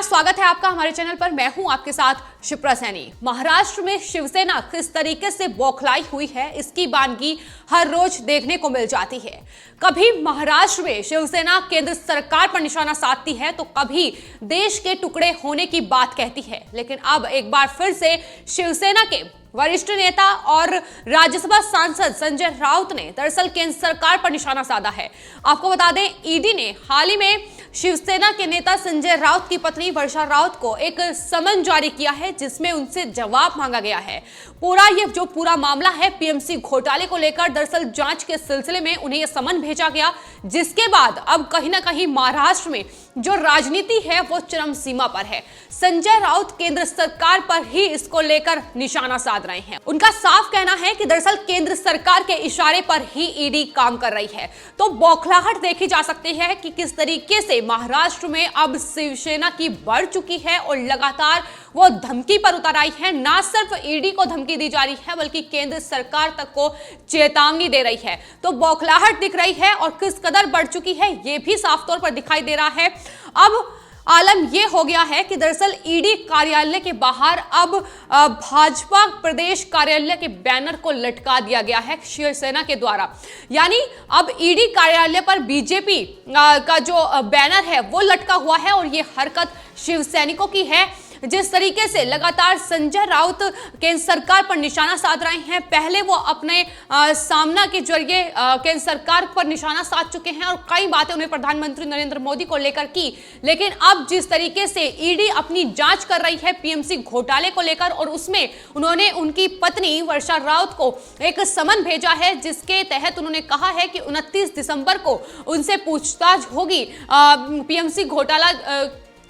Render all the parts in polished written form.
नमस्कार, स्वागत है आपका हमारे चैनल पर। मैं हूं आपके साथ शिप्रा सैनी। महाराष्ट्र में शिवसेना किस तरीके से बौखलाई हुई है, इसकी वानगी हर रोज देखने को मिल जाती है। कभी महाराष्ट्र में शिवसेना केंद्र सरकार पर निशाना साधती है तो कभी देश के टुकड़े होने की बात कहती है। लेकिन अब एक बार फिर से शिवसेना के वरिष्ठ नेता और राज्यसभा सांसद संजय राउत ने दरअसल केंद्र सरकार पर निशाना साधा है। आपको बता दें, ईडी ने हाल ही में शिवसेना के नेता संजय राउत की पत्नी वर्षा राउत को एक समन जारी किया है, जिसमें उनसे जवाब मांगा गया है। पूरा मामला है पीएमसी घोटाले को लेकर। दरअसल जांच के सिलसिले में उन्हें यह समन भेजा गया, जिसके बाद अब कहीं ना कहीं महाराष्ट्र में जो राजनीति है वो चरम सीमा पर है। संजय राउत केंद्र सरकार पर ही इसको लेकर निशाना साध रहे हैं। उनका साफ कहना है कि दरअसल केंद्र सरकार के इशारे पर ही ईडी काम कर रही है। तो बौखलाहट देखी जा सकती है कि किस तरीके से महाराष्ट्र में अब शिवसेना की बढ़ चुकी है और लगातार वो धमकी पर उतर आई है। ना सिर्फ ईडी को धमकी दी जा रही है बल्कि केंद्र सरकार तक को चेतावनी दे रही है। तो बौखलाहट दिख रही है और किस कदर बढ़ चुकी है ये भी साफ तौर पर दिखाई दे रहा है। अब आलम यह हो गया है कि दरअसल ईडी कार्यालय के बाहर अब भाजपा प्रदेश कार्यालय के बैनर को लटका दिया गया है शिवसेना के द्वारा। यानी अब ईडी कार्यालय पर बीजेपी का जो बैनर है वो लटका हुआ है और ये हरकत शिवसैनिकों की है। जिस तरीके से लगातार संजय राउत केंद्र सरकार पर निशाना साध रहे हैं, पहले वो अपने सामना के जरिए केंद्र सरकार पर निशाना साध चुके हैं और कई बातें उन्हें प्रधानमंत्री नरेंद्र मोदी को लेकर की। लेकिन अब जिस तरीके से ईडी अपनी जांच कर रही है पीएमसी घोटाले को लेकर और उसमें उन्होंने उनकी पत्नी वर्षा राउत को एक समन भेजा है, जिसके तहत उन्होंने कहा है कि 29 दिसंबर को उनसे पूछताछ होगी पीएमसी घोटाला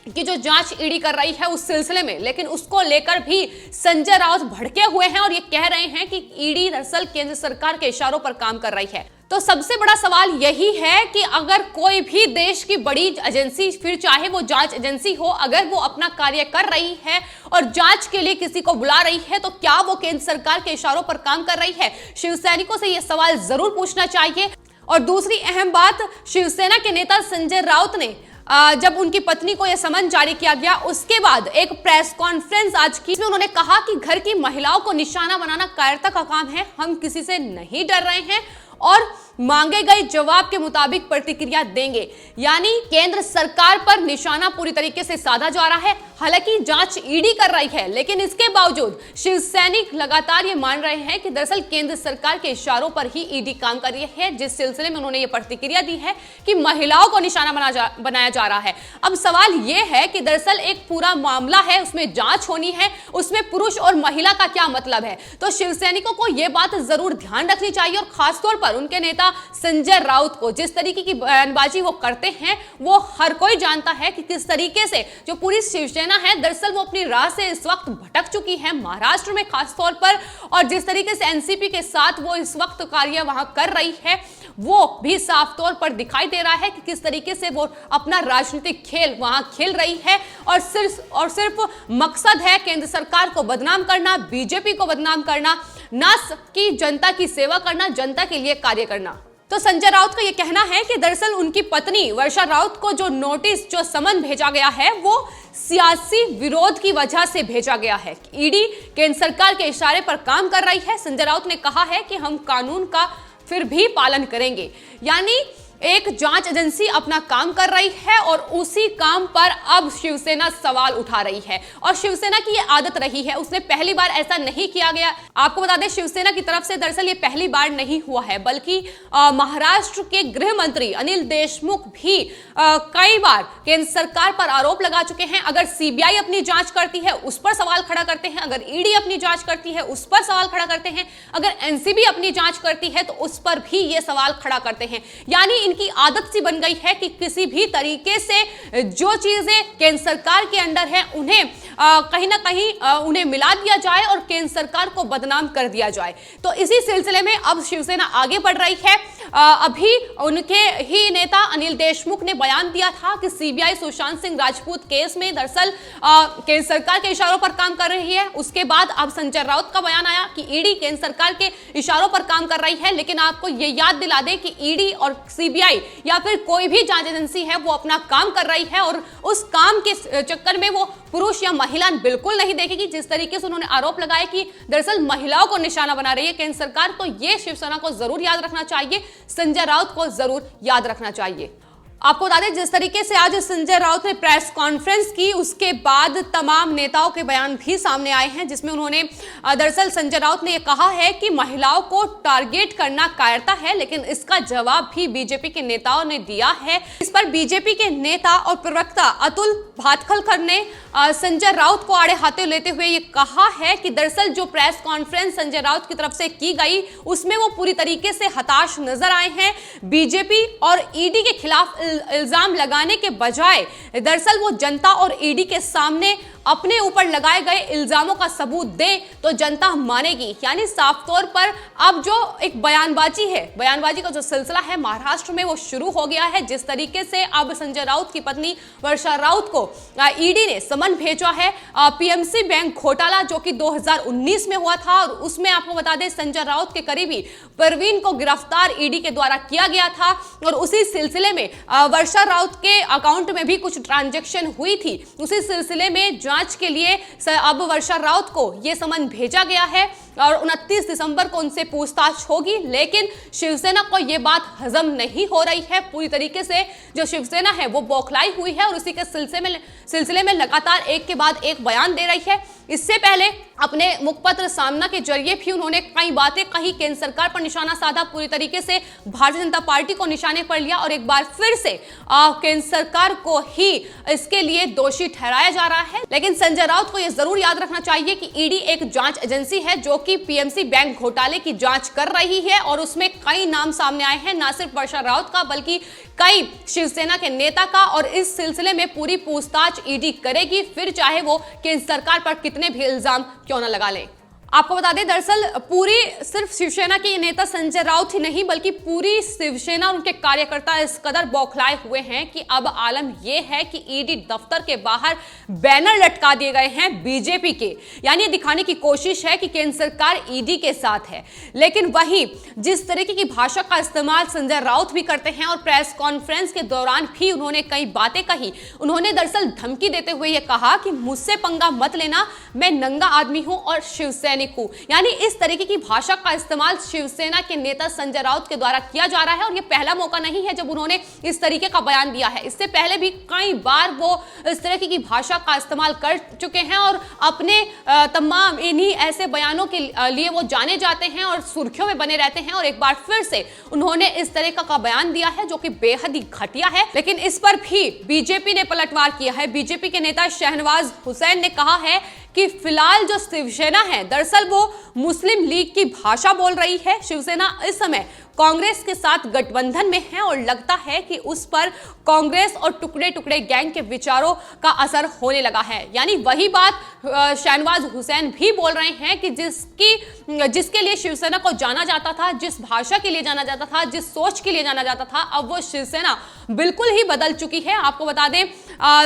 की जो जांच ईडी कर रही है उस सिलसिले में। लेकिन उसको लेकर भी संजय राउत भड़के हुए हैं और ये कह रहे हैं कि ईडी दरअसल केंद्र सरकार के इशारों पर काम कर रही है। तो सबसे बड़ा सवाल यही है कि अगर कोई भी देश की बड़ी एजेंसी, फिर चाहे वो जांच एजेंसी हो, अगर वो अपना कार्य कर रही है और जांच के लिए किसी को बुला रही है तो क्या वो केंद्र सरकार के इशारों पर काम कर रही है? शिवसैनिकों से यह सवाल जरूर पूछना चाहिए। और दूसरी अहम बात, शिवसेना के नेता संजय राउत ने जब उनकी पत्नी को यह समन जारी किया गया उसके बाद एक प्रेस कॉन्फ्रेंस आज की, इसमें उन्होंने कहा कि घर की महिलाओं को निशाना बनाना कायरता का काम है, हम किसी से नहीं डर रहे हैं और मांगे गए जवाब के मुताबिक प्रतिक्रिया देंगे। यानी केंद्र सरकार पर निशाना पूरी तरीके से साधा जा रहा है। हालांकि जांच ईडी कर रही है, लेकिन इसके बावजूद शिवसैनिक लगातार ये मान रहे हैं कि दरअसल केंद्र सरकार के इशारों पर ही ईडी काम कर रही है, जिस सिलसिले में उन्होंने ये प्रतिक्रिया दी है कि महिलाओं को निशाना बनाया जा रहा है। अब सवाल ये है कि दरअसल एक पूरा मामला है, उसमें जांच होनी है, उसमें पुरुष और महिला का क्या मतलब है? तो शिवसैनिकों को यह बात जरूर ध्यान रखनी चाहिए और खासतौर पर उनके नेता संजय राउत को जिस तरीके की बयानबाजी वो करते हैं वो हर कोई जानता है कि किस तरीके से जो पूरी शिवसेना है दरअसल वो अपनी राह से इस वक्त भटक चुकी है महाराष्ट्र में खास तौर पर। और जिस तरीके से एनसीपी के साथ वो इस वक्त कार्य वहां कर रही है वो भी साफ तौर पर दिखाई दे रहा है कि किस तरीके से वो अपना राजनीतिक खेल वहां खेल रही है और सिर्फ मकसद है केंद्र सरकार को बदनाम करना, बीजेपी को बदनाम करना, ना कि जनता की सेवा करना, जनता के लिए कार्य करना। तो संजय राउत का यह कहना है कि दरअसल उनकी पत्नी वर्षा राउत को जो नोटिस, जो समन भेजा गया है वो सियासी विरोध की वजह से भेजा गया है। ईडी केंद्र सरकार के इशारे पर काम कर रही है। संजय राउत ने कहा है कि हम कानून का फिर भी पालन करेंगे। यानी एक जांच एजेंसी अपना काम कर रही है और उसी काम पर अब शिवसेना सवाल उठा रही है और शिवसेना की ये आदत रही है, उसने पहली बार ऐसा नहीं किया गया। आपको बता दें, शिवसेना की तरफ से दरअसल ये पहली बार नहीं हुआ है, बल्कि महाराष्ट्र के गृह मंत्री अनिल देशमुख भी कई बार केंद्र सरकार पर आरोप लगा चुके हैं। अगर सीबीआई अपनी जांच करती है उस पर सवाल खड़ा करते हैं, अगर ईडी अपनी जांच करती है उस पर सवाल खड़ा करते हैं, अगर एनसीबी अपनी जांच करती है तो उस पर भी ये सवाल खड़ा करते हैं। यानी इनकी आदत सी बन गई है कि किसी भी तरीके से जो चीजें केंद्र सरकार के अंडर है उन्हें कहीं ना कहीं उन्हें मिला दिया जाए और केंद्र सरकार को बदनाम कर दिया जाए। तो इसी सिलसिले में अब शिवसेना आगे बढ़ रही है। अभी उनके ही नेता अनिल देशमुख ने बयान दिया था कि सीबीआई सुशांत सिंह राजपूत केस में दरअसल केंद्र सरकार के इशारों पर काम कर रही है। उसके बाद अब संजय राउत का बयान आया कि ईडी केंद्र सरकार के इशारों पर काम कर रही है। लेकिन आपको ये याद दिला दें कि ईडी और सीबीआई या फिर कोई भी जांच एजेंसी है वो अपना काम कर रही है और उस काम के चक्कर में वो पुरुष या महिला बिल्कुल नहीं देखेगी। जिस तरीके से उन्होंने आरोप लगाया कि दरअसल महिलाओं को निशाना बना रही है केंद्र सरकार, तो ये शिवसेना को जरूर याद रखना चाहिए, संजय राउत को जरूर याद रखना चाहिए। आपको बता दें जिस तरीके से आज संजय राउत ने प्रेस कॉन्फ्रेंस की, उसके बाद तमाम नेताओं के बयान भी सामने आए हैं, जिसमें उन्होंने दरअसल संजय राउत ने यह कहा है कि महिलाओं को टारगेट करना कायरता है, लेकिन इसका जवाब भी बीजेपी के नेताओं ने दिया है। इस पर बीजेपी के नेता और प्रवक्ता अतुल भातखलकर ने संजय राउत को आड़े हाथों लेते हुए ये कहा है कि दरअसल जो प्रेस कॉन्फ्रेंस संजय राउत की तरफ से की गई उसमें वो पूरी तरीके से हताश नजर आए हैं। बीजेपी और ईडी के खिलाफ इल्जाम लगाने के बजाय दरअसल वो जनता और ईडी के सामने अपने ऊपर लगाए गए इल्जामों का सबूत दे तो जनता मानेगी। यानी साफ तौर पर अब जो एक बयानबाजी है, बयानबाजी का जो सिलसिला है महाराष्ट्र में वो शुरू हो गया है। जिस तरीके से अब संजय राउत की पत्नी वर्षा राउत को ईडी ने समन भेजा है पीएमसी बैंक घोटाला जो कि 2019 में हुआ था, और उसमें आपको बता दें संजय राउत के करीबी परवीन को गिरफ्तार ईडी के द्वारा किया गया था, और उसी सिलसिले में वर्षा राउत के अकाउंट में भी कुछ ट्रांजैक्शन हुई थी। उसी सिलसिले में जांच के लिए अब वर्षा राउत को यह समन भेजा गया है और 29 दिसंबर को उनसे पूछताछ होगी। लेकिन शिवसेना को यह बात हजम नहीं हो रही है। पूरी तरीके से जो शिवसेना है वो बौखलाई हुई है और उसी के सिलसिले में लगातार एक के बाद एक बयान दे रही है। इससे पहले अपने मुखपत्र सामना के जरिए भी उन्होंने कई बातें कही, केंद्र सरकार पर निशाना साधा, पूरी तरीके से भारतीय जनता पार्टी को निशाने पर लिया और एक बार फिर से केंद्र सरकार को ही इसके लिए दोषी ठहराया जा रहा है। लेकिन संजय राउत को यह जरूर याद रखना चाहिए कि ईडी एक जांच एजेंसी है जो कि पीएमसी बैंक घोटाले की जांच कर रही है, और उसमें कई नाम सामने आए हैं, ना सिर्फ वर्षा राउत का बल्कि कई शिवसेना के नेता का, और इस सिलसिले में पूरी पूछताछ ईडी करेगी, फिर चाहे वो केंद्र सरकार पर कितने भी इल्जाम क्यों न लगा लें। आपको बता दें दरअसल पूरी सिर्फ शिवसेना के नेता संजय राउत ही नहीं बल्कि पूरी शिवसेना और उनके कार्यकर्ता इस कदर बौखलाए हुए हैं कि अब आलम यह है कि ईडी दफ्तर के बाहर बैनर लटका दिए गए हैं बीजेपी के, यानी दिखाने की कोशिश है कि केंद्र सरकार ईडी के साथ है। लेकिन वही जिस तरीके की भाषा का इस्तेमाल संजय राउत भी करते हैं और प्रेस कॉन्फ्रेंस के दौरान भी उन्होंने कई बातें कही। उन्होंने दरअसल धमकी देते हुए यह कहा कि मुझसे पंगा मत लेना, मैं नंगा आदमी हूं और शिवसेना, यानी इस तरीके की भाषा का इस्तेमाल शिवसेना के नेता संजय राउत के द्वारा किया जा रहा है। और यह पहला मौका नहीं है जब उन्होंने इस तरीके का बयान दिया है, इससे पहले भी कई बार वो इस तरीके की भाषा का इस्तेमाल कर चुके हैं और अपने तमाम इन्हीं ऐसे बयानों के लिए वो जाने जाते हैं और सुर्खियों में बने रहते हैं। और एक बार फिर से उन्होंने इस तरीके का बयान दिया है जो कि बेहद ही घटिया है। लेकिन इस पर भी बीजेपी ने पलटवार किया है। बीजेपी के नेता शहनवाज हुसैन ने कहा है कि फिलहाल जो शिवसेना है दरअसल वो मुस्लिम लीग की भाषा बोल रही है। शिवसेना इस समय कांग्रेस के साथ गठबंधन में है और लगता है कि उस पर कांग्रेस और टुकड़े टुकड़े गैंग के विचारों का असर होने लगा है। यानी वही बात शहनवाज हुसैन भी बोल रहे हैं कि जिसके लिए शिवसेना को जाना जाता था, जिस भाषा के लिए जाना जाता था, जिस सोच के लिए जाना जाता था, अब वो शिवसेना बिल्कुल ही बदल चुकी है। आपको बता दें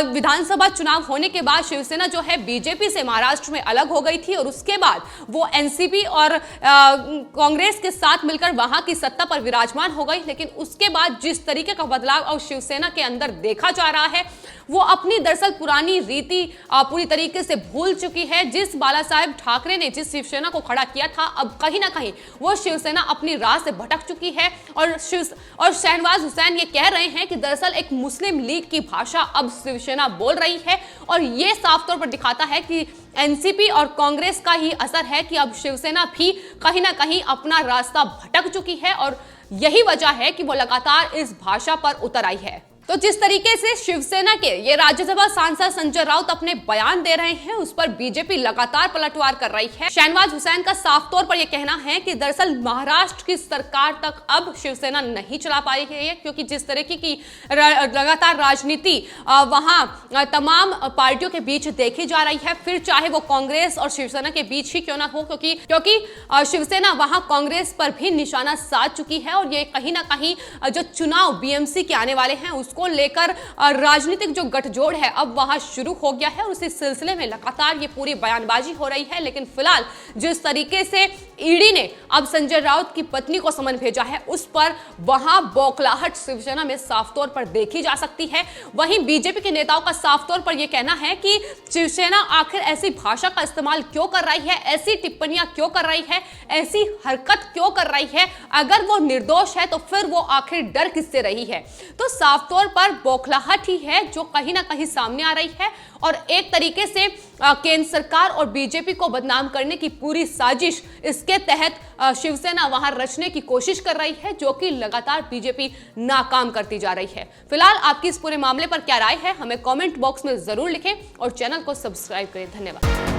विधानसभा चुनाव होने के बाद शिवसेना जो है बीजेपी से महाराष्ट्र में अलग हो गई थी और उसके बाद वो एनसीपी और कांग्रेस के साथ मिलकर वहां की सत्ता पर विराजमान हो गई। लेकिन उसके बाद जिस तरीके का बदलाव अब शिवसेना के अंदर देखा जा रहा है वो अपनी दरअसल पुरानी रीति पूरी तरीके से भूल चुकी है। जिस बाला साहेब ठाकरे ने जिस शिवसेना को खड़ा किया था, अब कहीं ना कहीं वो शिवसेना अपनी राह से भटक चुकी है। और शहनवाज हुसैन ये कह रहे हैं कि दरअसल एक मुस्लिम लीग की भाषा अब शिवसेना बोल रही है, और ये साफ तौर पर दिखाता है कि एनसीपी और कांग्रेस का ही असर है कि अब शिवसेना भी कहीं ना कहीं अपना रास्ता भटक चुकी है, और यही वजह है कि वो लगातार इस भाषा पर उतर आई है। तो जिस तरीके से शिवसेना के ये राज्यसभा सांसद संजय राउत अपने बयान दे रहे हैं, उस पर बीजेपी लगातार पलटवार कर रही है। शहनवाज हुसैन का साफ तौर पर यह कहना है कि दरअसल महाराष्ट्र की सरकार तक अब शिवसेना नहीं चला पाई है, क्योंकि जिस तरीके की लगातार राजनीति वहां तमाम पार्टियों के बीच देखी जा रही है, फिर चाहे वो कांग्रेस और शिवसेना के बीच ही क्यों ना हो, क्योंकि शिवसेना वहां कांग्रेस पर भी निशाना साध चुकी है और ये कहीं ना कहीं जो चुनाव बीएमसी के आने वाले हैं उसको लेकर राजनीतिक जो गठजोड़ है अब वहां शुरू हो गया है और उसी सिलसिले में लगातार ये पूरी बयानबाजी हो रही है। लेकिन फिलहाल जिस तरीके से ईडी ने अब संजय राउत की पत्नी को समन भेजा है, उस पर वहां बौखलाहट शिवसेना में साफ तौर पर देखी जा सकती है। वहीं बीजेपी के नेताओं का साफ तौर पर यह कहना है कि शिवसेना आखिर ऐसी भाषा का इस्तेमाल क्यों कर रही है, ऐसी टिप्पणियां क्यों कर रही है, ऐसी हरकत क्यों कर रही है। अगर वो निर्दोष है तो फिर वो आखिर डर किससे रही है। तो साफ तौर पर बौखलाहट ही है जो कहीं ना कहीं सामने आ रही है और एक तरीके से केंद्र सरकार और बीजेपी को बदनाम करने की पूरी साजिश इसके तहत शिवसेना वहां रचने की कोशिश कर रही है, जो कि लगातार बीजेपी नाकाम करती जा रही है। फिलहाल आपकी इस पूरे मामले पर क्या राय है, हमें कमेंट बॉक्स में जरूर लिखें और चैनल को सब्सक्राइब करें। धन्यवाद।